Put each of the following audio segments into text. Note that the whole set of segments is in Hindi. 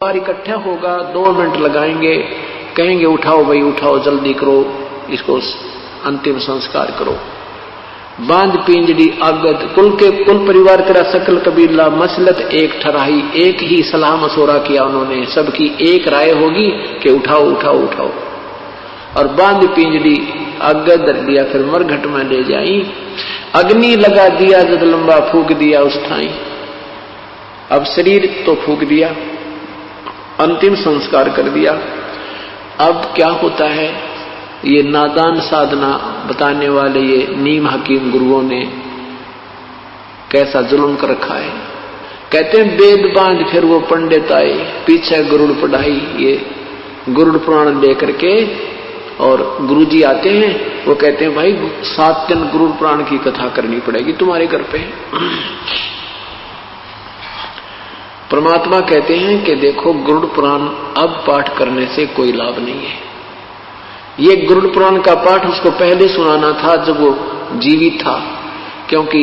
बार इकट्ठा होगा, 2 मिनट लगाएंगे, कहेंगे उठाओ भाई उठाओ, जल्दी करो, इसको अंतिम संस्कार करो। बांध पिंजड़ी आगत कुल परिवार तेरा सकल कबीला मसलत एक ठराही, एक ही सलाह मशोरा किया उन्होंने, सबकी एक राय होगी कि उठाओ उठाओ उठाओ। और बांध पिंजड़ी आगत धर दिया, फिर मरघट में ले जाई, अग्नि लगा दिया, जब लंबा फूक दिया उस ठाई। अब शरीर तो फूक दिया, अंतिम संस्कार कर दिया। अब क्या होता है, ये नादान साधना बताने वाले ये नीम हकीम गुरुओं ने कैसा जुल्म कर रखा है। कहते हैं वेद बांध फिर वो पंडित आए, पीछे गरुड़ पढ़ाई, ये गरुड़ पुराण लेकर के, और गुरुजी आते हैं, वो कहते हैं भाई 7 दिन गरुड़ पुराण की कथा करनी पड़ेगी तुम्हारे घर पे। परमात्मा कहते हैं कि देखो गरुड़ पुराण अब पाठ करने से कोई लाभ नहीं है। ये गरुड़ पुराण का पाठ उसको पहले सुनाना था जब वो जीवित था, क्योंकि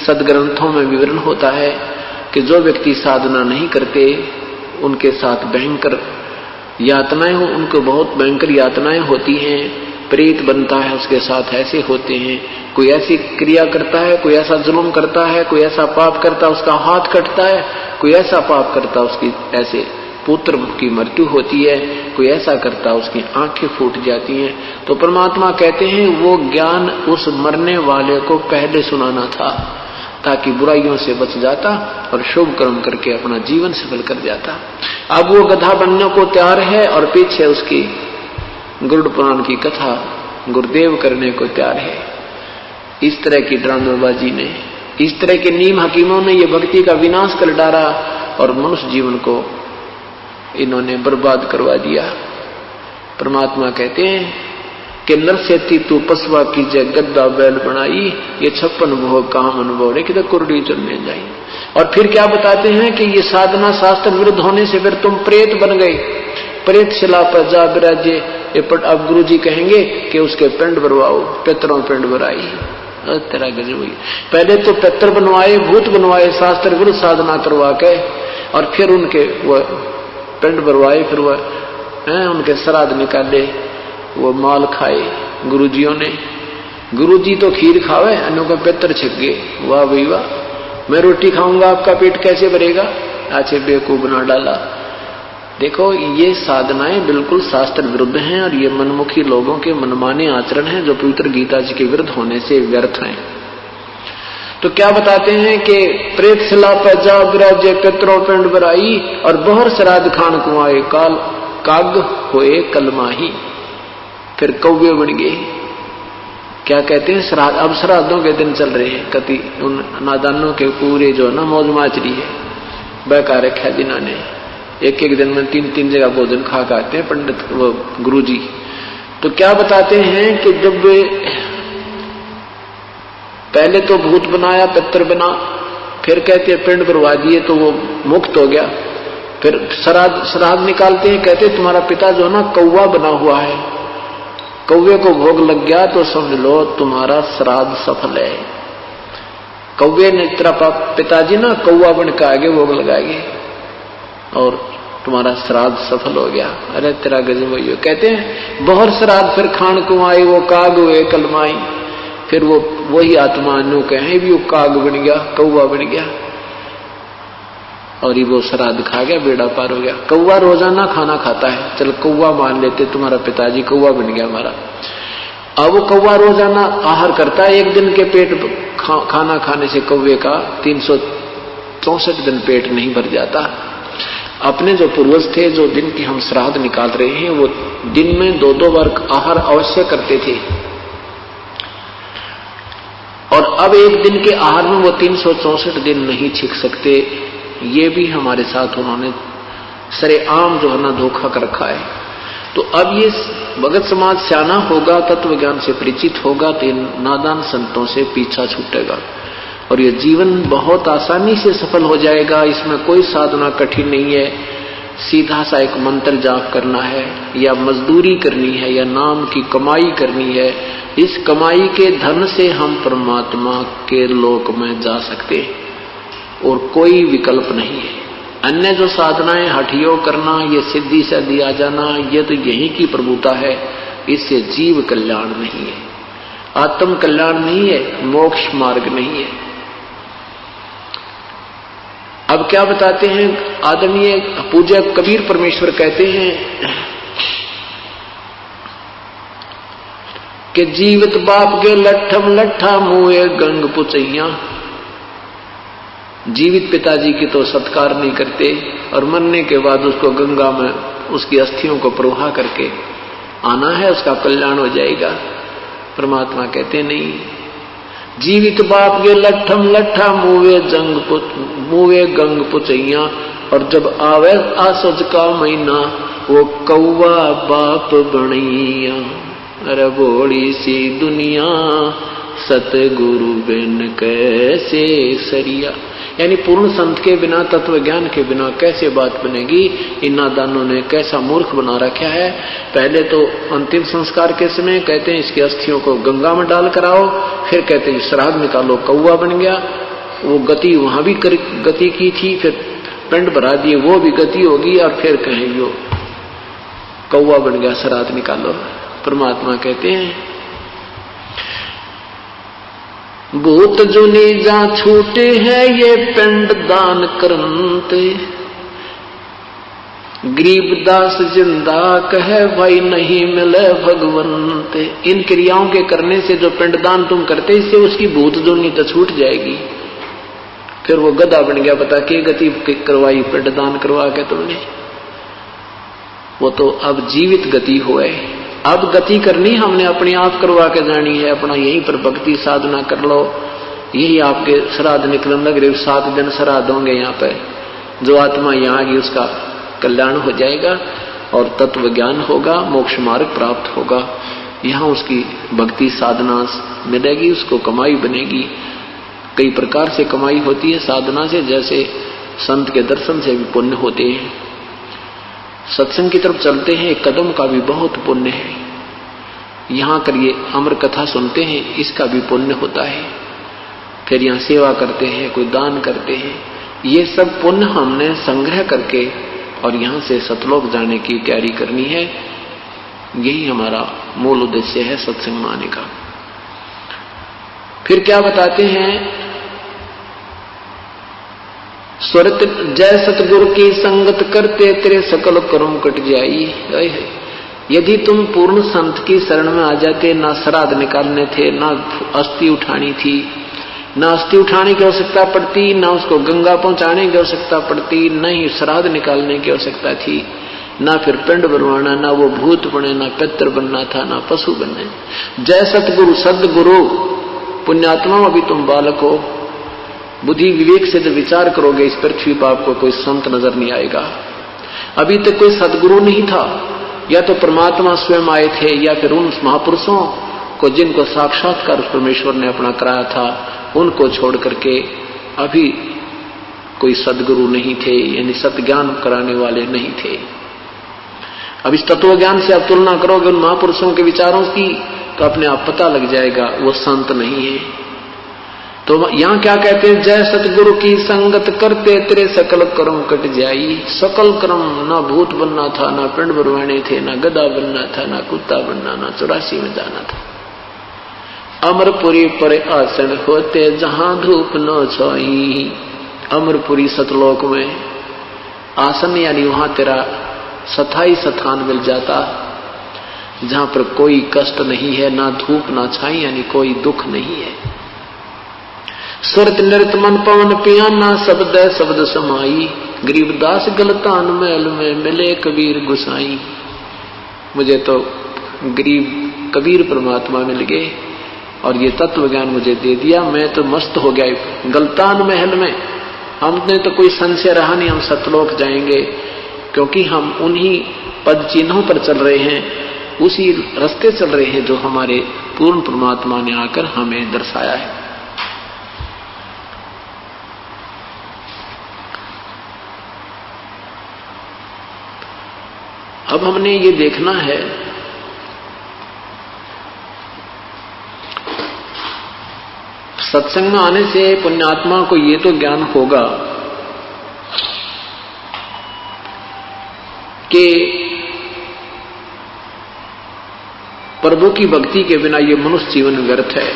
सदग्रंथों में विवरण होता है कि जो व्यक्ति साधना नहीं करते उनके साथ भयंकर यातनाएं, उनको बहुत भयंकर यातनाएं होती हैं, प्रेत बनता है उसके साथ, ऐसे होते हैं। कोई ऐसी क्रिया करता है, कोई ऐसा जुल्म करता है, कोई ऐसा पाप करता है उसका हाथ कटता है, कोई ऐसा पाप करता उसकी ऐसे पुत्र की मृत्यु होती है, कोई ऐसा करता उसकी आंखें फूट जाती हैं। तो परमात्मा कहते हैं वो ज्ञान उस मरने वाले को पहले सुनाना था, ताकि बुराइयों से बच जाता और शुभ कर्म करके अपना जीवन सफल कर जाता। अब वो गधा बनने को तैयार है और पीछे उसकी गरुड़ पुराण की कथा गुरुदेव करने को तैयार है। इस तरह की ड्रामेबाजी ने, इस तरह के नीम हकीमों ने ये भक्ति का विनाश कर डाला और मनुष्य जीवन को इन्होंने बर्बाद करवा दिया। परमात्मा कहते हैं कि नरसेती तू पसवा कीजे गद्दा बैल बनाई, ये 56 भोग काम अनुभव रे कि कुरडी चलने जाई। और फिर क्या बताते हैं कि ये साधना शास्त्र विरुद्ध होने से फिर तुम प्रेत बन गए, प्रेत शिला पर जा विराजे। अब गुरु जी कहेंगे कि उसके पिंड भरवाओ, पितरों पिंड भराई। तेरा गजब हुई, पहले तो पितर बनवाए, भूत बनवाए, शास्त्र विरुद्ध साधना करवा के, और फिर उनके वो पिंड भरवाए, फिर वह उनके श्राद्ध निकाले, वो माल खाए गुरुजियों ने। गुरुजी तो खीर खावे, अन्यों का पितर छिक गए। वाह भाई वाह, मैं रोटी खाऊंगा आपका पेट कैसे भरेगा, अच्छे बेवकूफ बना डाला। देखो ये साधनाएं बिल्कुल शास्त्र विरुद्ध हैं और ये मनमुखी लोगों के मनमाने आचरण हैं जो पवित्र गीता जी के विरुद्ध होने से व्यर्थ हैं। तो क्या बताते हैं कि प्रेत शिला पर जा विराजे पितरों पिंड भराई, और बहर श्राद्ध खान कुआए काल काग होए कलमाही। फिर कौवे बन गए। क्या कहते हैं श्राद्ध, अब श्राद्धों के दिन चल रहे हैं, कति उन नादानों के पूरे जो ना मौज माचरी है बहका रखा जिन्होंने, एक दिन में 3 जगह भोजन खा खाते हैं पंडित वो गुरु जी। तो क्या बताते हैं कि जब पहले तो भूत बनाया, पितर बना, फिर कहते हैं पिंड भरवा दिए तो वो मुक्त हो गया। फिर श्राद्ध निकालते हैं, कहते तुम्हारा पिता जो है ना कौवा बना हुआ है, कौवे को भोग लग गया तो समझ लो तुम्हारा श्राद्ध सफल है। कौवे ने तेरा पिताजी ना कौवा बन के आगे भोग लगाएंगे और तुम्हारा श्राद्ध सफल हो गया। अरे तेरा गजब हुई। कहते हैं बहुत श्राद्ध फिर खान को आए, वो काग हुए कलमाई। फिर वो वही आत्मा नु कहे भी वो काग बन गया, कौवा बन गया, और ये वो श्राद्ध खा गया, बेड़ा पार हो गया। कौवा रोजाना खाना खाता है, चल कौवा मान लेते, तुम्हारा पिताजी कौवा बन गया हमारा। अब वो कौवा रोजाना आहार करता है, एक दिन के पेट खाना खाने से कौवे का 364 दिन पेट नहीं भर जाता। अपने जो पूर्वज थे, जो दिन की हम श्राद्ध निकाल रहे हैं, वो दिन में 2-2 बार आहार अवश्य करते थे, और अब एक दिन के आहार में वो 364 दिन नहीं छिक सकते। ये भी हमारे साथ उन्होंने सरेआम जो है ना धोखा कर रखा है। तो अब ये भगत समाज सियाना होगा, तत्व ज्ञान से परिचित होगा, तो नादान संतों से पीछा छूटेगा और ये जीवन बहुत आसानी से सफल हो जाएगा। इसमें कोई साधना कठिन नहीं है, सीधा सा एक मंत्र जाप करना है, या मजदूरी करनी है, या नाम की कमाई करनी है। इस कमाई के धन से हम परमात्मा के लोक में जा सकते हैं और कोई विकल्प नहीं है। अन्य जो साधनाएं हठयोग करना, ये सिद्धि से दिया जाना, ये तो यही की प्रभुता है। इससे जीव कल्याण नहीं है, आत्म कल्याण नहीं है, मोक्ष मार्ग नहीं है। अब क्या बताते हैं आदरणीय पूज्य कबीर परमेश्वर कहते हैं कि जीवित बाप के लट्ठम लट्ठा मुए गंग पुचैया। जीवित पिताजी की तो सत्कार नहीं करते और मरने के बाद उसको गंगा में उसकी अस्थियों को प्रवाह करके आना है, उसका कल्याण हो जाएगा। परमात्मा कहते नहीं, जीवित बाप के लट्ठम लट्ठा मुवे गंग पुचैया। और जब आवे आसज का महीना वो कौवा बाप बनैया। अरे बोली सी दुनिया सतगुरु बिन कैसे सरिया। यानी पूर्ण संत के बिना, तत्व ज्ञान के बिना कैसे बात बनेगी। इन नादानों ने कैसा मूर्ख बना रखा है। पहले तो अंतिम संस्कार के समय कहते हैं इसकी अस्थियों को गंगा में डाल कर आओ, फिर कहते हैं श्राद्ध निकालो, कौवा बन गया। वो गति वहां भी गति की थी, फिर पिंड भरा दिए, वो भी गति होगी, और फिर कहें यो कौवा बन गया, श्राद्ध निकालो। परमात्मा कहते हैं भूत जुनी जा छूटे हैं ये पिंड दान करते। गरीबदास जिंदा कहे भाई नहीं मिले भगवंते। इन क्रियाओं के करने से जो पिंडदान तुम करते, इससे उसकी भूत जुनी तो छूट जाएगी। फिर वो गधा बन गया, बता के गति करवाई पिंडदान करवा के तुमने। वो तो अब जीवित गति हुए। अब गति करनी हमने अपने आप करवा के जानी है। अपना यहीं पर भक्ति साधना कर लो, यही आपके श्राद्ध निकलने लग रहे। 7 दिन श्राद्ध होंगे यहाँ पे। जो आत्मा यहाँ आगी उसका कल्याण हो जाएगा और तत्व ज्ञान होगा, मोक्ष मार्ग प्राप्त होगा। यहाँ उसकी भक्ति साधना मिलेगी, उसको कमाई बनेगी। कई प्रकार से कमाई होती है साधना से, जैसे संत के दर्शन से भी पुण्य होते हैं। सत्संग की तरफ चलते हैं, एक कदम का भी बहुत पुण्य है। यहाँ करिए अमर कथा सुनते हैं, इसका भी पुण्य होता है। फिर यहाँ सेवा करते हैं, कोई दान करते हैं, ये सब पुण्य हमने संग्रह करके और यहाँ से सतलोक जाने की तैयारी करनी है। यही हमारा मूल उद्देश्य है सत्संग में आने का। फिर क्या बताते हैं, स्वरत जय सतगुरु की संगत करते तेरे सकल कर्म कट जाई। यदि तुम पूर्ण संत की शरण में आ जाते, ना श्राद्ध निकालने थे, ना अस्थि उठानी थी, ना अस्थि उठाने की आवश्यकता पड़ती, ना उसको गंगा पहुंचाने की आवश्यकता पड़ती, न ही श्राद्ध निकालने की आवश्यकता थी, ना फिर पिंड बनवाना, ना वो भूत बने, ना पितर बनना था, ना पशु बनने। जय सतगुरु सदगुरु पुण्यात्मा, अभी तुम बालक हो, बुद्धि विवेक से जब विचार करोगे इस पृथ्वी पर आपको कोई संत नजर नहीं आएगा। अभी तक कोई सदगुरु नहीं था, या तो परमात्मा स्वयं आए थे, या फिर उन महापुरुषों को जिनको साक्षात्कार परमेश्वर ने अपना कराया था, उनको छोड़ करके अभी कोई सदगुरु नहीं थे, यानी सत्य ज्ञान कराने वाले नहीं थे। अब इस तत्व ज्ञान से आप तुलना करोगे उन महापुरुषों के विचारों की, तो अपने आप पता लग जाएगा वो संत नहीं है। तो यहां क्या कहते हैं, जय सतगुरु की संगत करते तेरे सकल कर्म कट जाई। सकल कर्म, ना भूत बनना था, ना पिंड बनवाने थे, ना गधा बनना था, ना कुत्ता बनना, ना 84 में जाना था। अमरपुरी पर आसन होते जहां धूप न छाई। अमरपुरी सतलोक में आसन, यानी वहां तेरा स्थायी स्थान मिल जाता, जहां पर कोई कष्ट नहीं है, ना धूप ना छाई, यानी कोई दुख नहीं है। सुरत नृत मन पवन पियाना, शब्द शब्द समाई। गरीबदास गलतान महल में मिले कबीर गुसाई। मुझे तो गरीब कबीर परमात्मा मिल गए और ये तत्व ज्ञान मुझे दे दिया, मैं तो मस्त हो गया गलतान महल में। हमने तो कोई संशय रहा नहीं, हम सतलोक जाएंगे, क्योंकि हम उन्हीं पद चिन्हों पर चल रहे हैं, उसी रास्ते चल रहे हैं जो हमारे पूर्ण परमात्मा ने आकर हमें दर्शाया है। अब हमने ये देखना है सत्संग में आने से पुण्यात्मा को ये तो ज्ञान होगा कि प्रभु की भक्ति के बिना ये मनुष्य जीवन व्यर्थ है।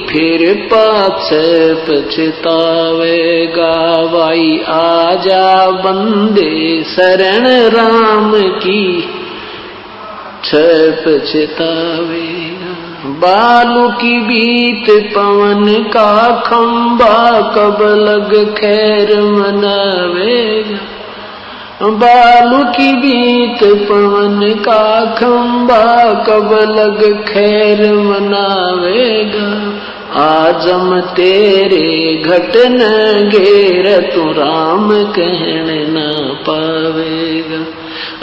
फिर पाछे पछतावेगा भाई आजा बंदे शरण राम की पछतावेगा। बालू की बीत पवन का खंबा कब लग खैर मनावेगा। बालू की बीत पवन का खंबा कब लग खैर मनावेगा। आजम तेरे घट न घेर तू राम कहन न पावेगा।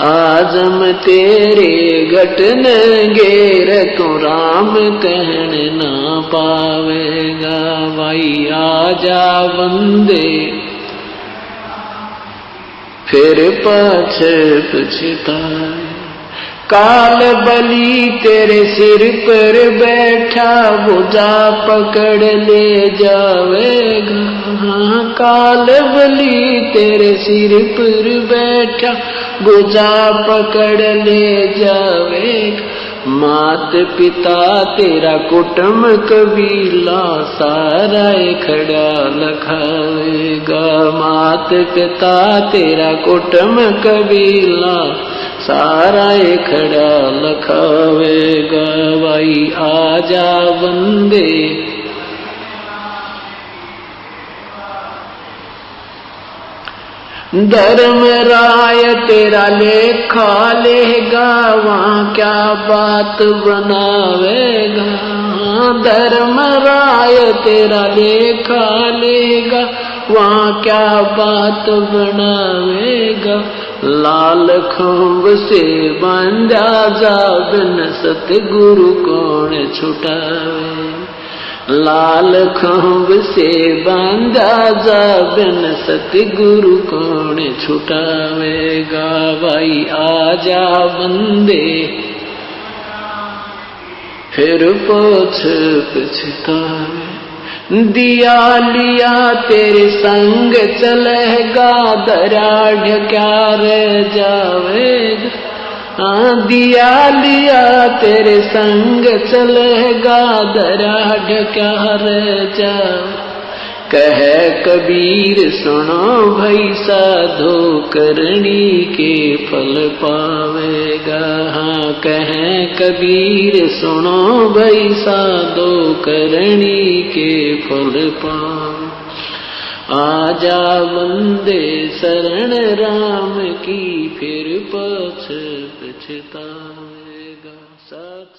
आजम तेरे घट न घेर तू राम कहन न पावेगा। भाई आजा बंदे फिर पाछे पछताए। काल बलि तेरे सिर पर बैठा भुजा पकड़ ले जावेगा। हाँ, काल बलि तेरे सिर पर बैठा भुजा पकड़ ले जावेगा। मात पिता तेरा कुटुंब कबीला सारा खड़ा लखावेगा। मात पिता तेरा कुटुंब कबीला सारा खड़ा लखावेगा। भाई आजा बंदे धर्म राय तेरा लेखा लेगा वहां क्या बात बनावेगा। धर्म राय तेरा लेखा लेगा वहां क्या बात बनावेगा। लाल खंभ से बांधा जा बिन सतगुरु कौन छुटावे। लाल खंभ से बांधा जा बिन सतगुरु कौन छुटावेगा। भाई आजा बंदे फिर पोछ पछतावे। दिया लिया तेरे संग चलेगा दराढ़ क्या रह जावेगा। हाँ, दिया लिया तेरे संग चलेगा दराढ़ क्या रह जावे। कहे कबीर सुनो भाई साधो करनी के फल पावेगा। हाँ, कहे कबीर सुनो भाई साधो करनी के फल पावे। आजा बंदे शरण राम की फिर पाछ पछतावेगा। साथ